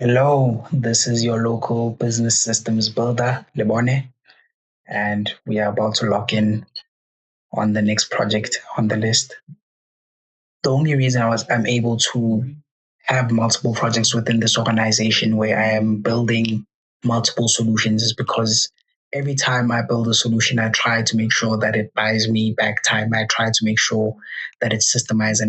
Hello, this is your local business systems builder, Lebone, and we are about to lock in on the next project on the list. The only reason I'm able to have multiple projects within this organization where I am building multiple solutions is because every time I build a solution, I try to make sure that it buys me back time. I try to make sure that it's systemized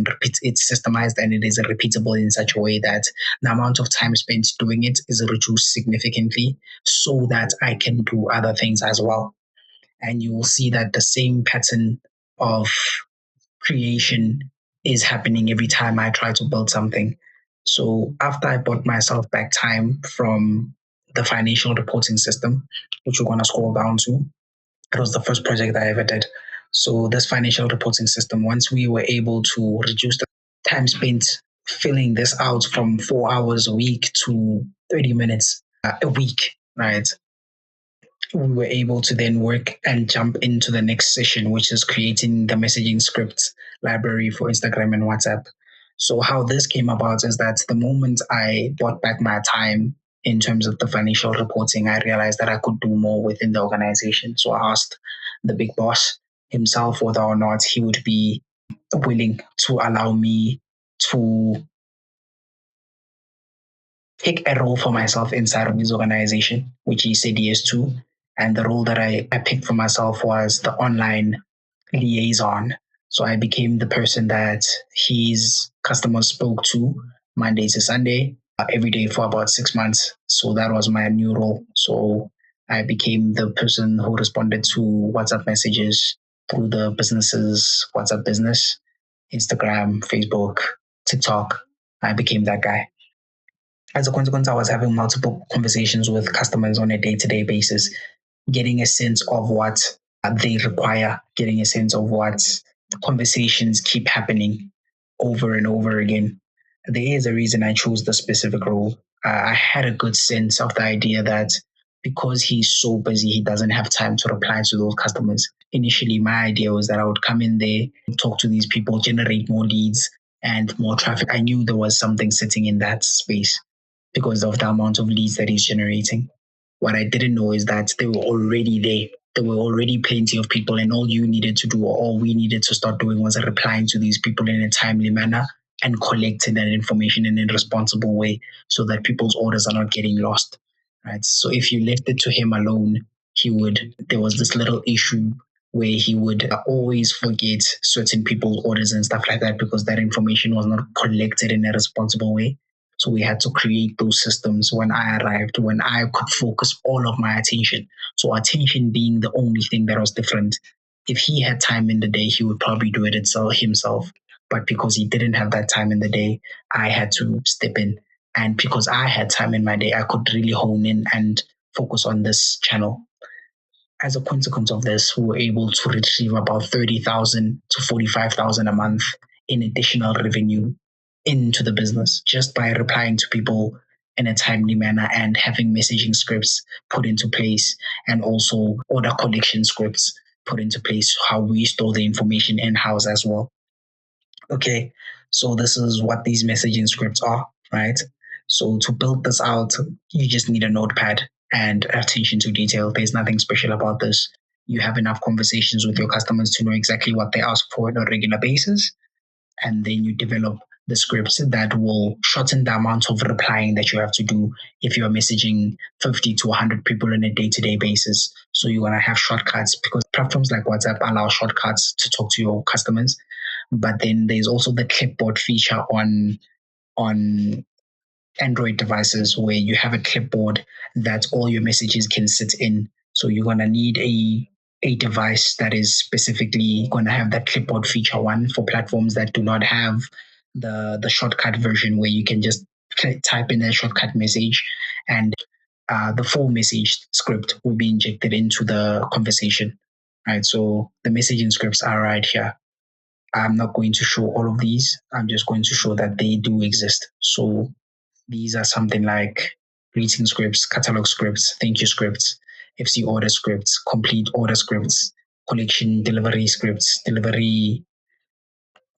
and it is repeatable in such a way that the amount of time spent doing it is reduced significantly so that I can do other things as well. And you will see that the same pattern of creation is happening every time I try to build something. So after I bought myself back time from the financial reporting system, which we're going to scroll down to, it was the first project I ever did. So this financial reporting system, once we were able to reduce the time spent filling this out from 4 hours a week to 30 minutes a week, right? We were able to then work and jump into the next session, which is creating the messaging scripts library for Instagram and WhatsApp. So, how this came about is that the moment I bought back my time in terms of the financial reporting, I realized that I could do more within the organization. So, I asked the big boss himself whether or not he would be willing to allow me to pick a role for myself inside of his organization, which he said yes to. And the role that I picked for myself was the online liaison. So I became the person that his customers spoke to Monday to Sunday, every day for about 6 months. So that was my new role. So I became the person who responded to WhatsApp messages through the business's WhatsApp business, Instagram, Facebook, TikTok. I became that guy. As a consequence, I was having multiple conversations with customers on a day to day basis, getting a sense of what they require, getting a sense of what conversations keep happening over and over again. There is a reason I chose the specific role. I had a good sense of the idea that because he's so busy, he doesn't have time to reply to those customers. Initially, my idea was that I would come in there, talk to these people, generate more leads and more traffic. I knew there was something sitting in that space because of the amount of leads that he's generating. What I didn't know is that they were already there. There were already plenty of people, and all you needed to do, or all we needed to start doing, was replying to these people in a timely manner and collecting that information in a responsible way so that people's orders are not getting lost. Right. So if you left it to him alone, there was this little issue where he would always forget certain people's orders and stuff like that because that information was not collected in a responsible way. So we had to create those systems when I arrived, when I could focus all of my attention. So attention being the only thing that was different. If he had time in the day, he would probably do it himself. But because he didn't have that time in the day, I had to step in. And because I had time in my day, I could really hone in and focus on this channel. As a consequence of this, we were able to retrieve about 30,000 to 45,000 a month in additional revenue into the business just by replying to people in a timely manner and having messaging scripts put into place and also order collection scripts put into place, how we store the information in house as well. Okay, so this is what these messaging scripts are, right? So to build this out, you just need a notepad and attention to detail. There's nothing special about this. You have enough conversations with your customers to know exactly what they ask for on a regular basis, and then you develop the scripts that will shorten the amount of replying that you have to do if you're messaging 50 to 100 people on a day-to-day basis. So you're going to have shortcuts because platforms like WhatsApp allow shortcuts to talk to your customers. But then there's also the clipboard feature on Android devices where you have a clipboard that all your messages can sit in. So you're gonna need a device that is specifically gonna have that clipboard feature one for platforms that do not have the shortcut version where you can just type in a shortcut message and the full message script will be injected into the conversation. Right. So the messaging scripts are right here. I'm not going to show all of these. I'm just going to show that they do exist. So these are something like greeting scripts, catalog scripts, thank you scripts, FC order scripts, complete order scripts, collection delivery scripts, delivery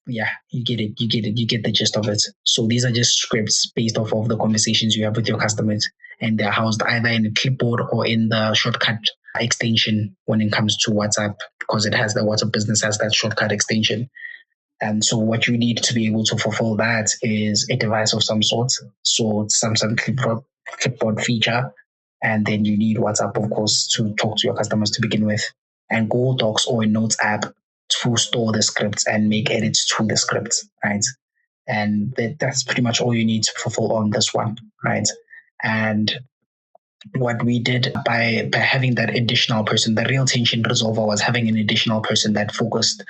Yeah, you get it. You get it. You get the gist of it. So these are just scripts based off of the conversations you have with your customers, and they're housed either in a clipboard or in the shortcut extension when it comes to WhatsApp, because it has the WhatsApp business has that shortcut extension. And so what you need to be able to fulfill that is a device of some sort. So some clipboard feature. And then you need WhatsApp, of course, to talk to your customers to begin with. And Google Docs or a Notes app to store the scripts and make edits to the scripts, right? And that's pretty much all you need to fulfill on this one, right? And what we did by having that additional person, the real tension resolver was having an additional person that focused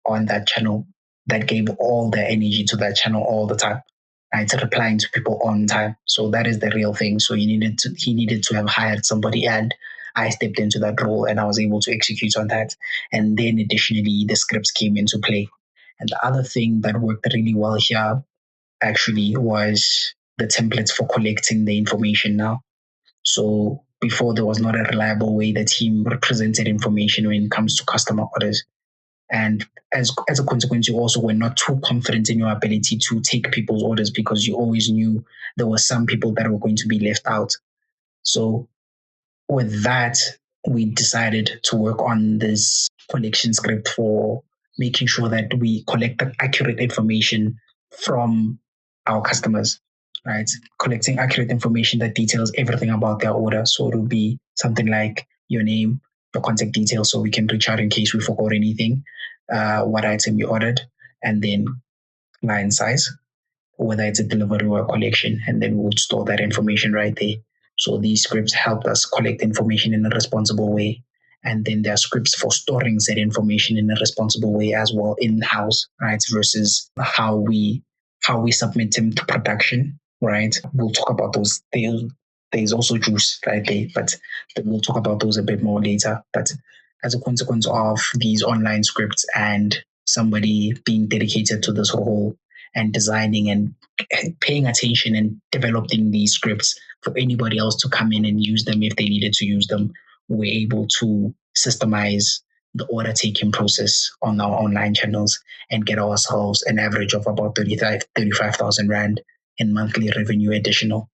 on that channel, that gave all their energy to that channel all the time. Right, replying to people on time. So that is the real thing. So he needed to have hired somebody, and I stepped into that role and I was able to execute on that. And then additionally, the scripts came into play. And the other thing that worked really well here actually was the templates for collecting the information now. So before there was not a reliable way the team represented information when it comes to customer orders. And as a consequence, you also were not too confident in your ability to take people's orders because you always knew there were some people that were going to be left out. So with that, we decided to work on this collection script for making sure that we collect the accurate information from our customers, right? Collecting accurate information that details everything about their order. So it will be something like your name, your contact details, so we can reach out in case we forgot anything, what item you ordered, and then line size, whether it's a delivery or a collection, and then we would store that information right there. So these scripts help us collect information in a responsible way. And then there are scripts for storing said information in a responsible way as well in-house, right? Versus how we submit them to production, right? We'll talk about those. There's also juice right there, but we'll talk about those a bit more later. But as a consequence of these online scripts and somebody being dedicated to this whole and designing and paying attention and developing these scripts for anybody else to come in and use them if they needed to use them, we're able to systemize the order taking process on our online channels and get ourselves an average of about 35,000 Rand in monthly revenue additional.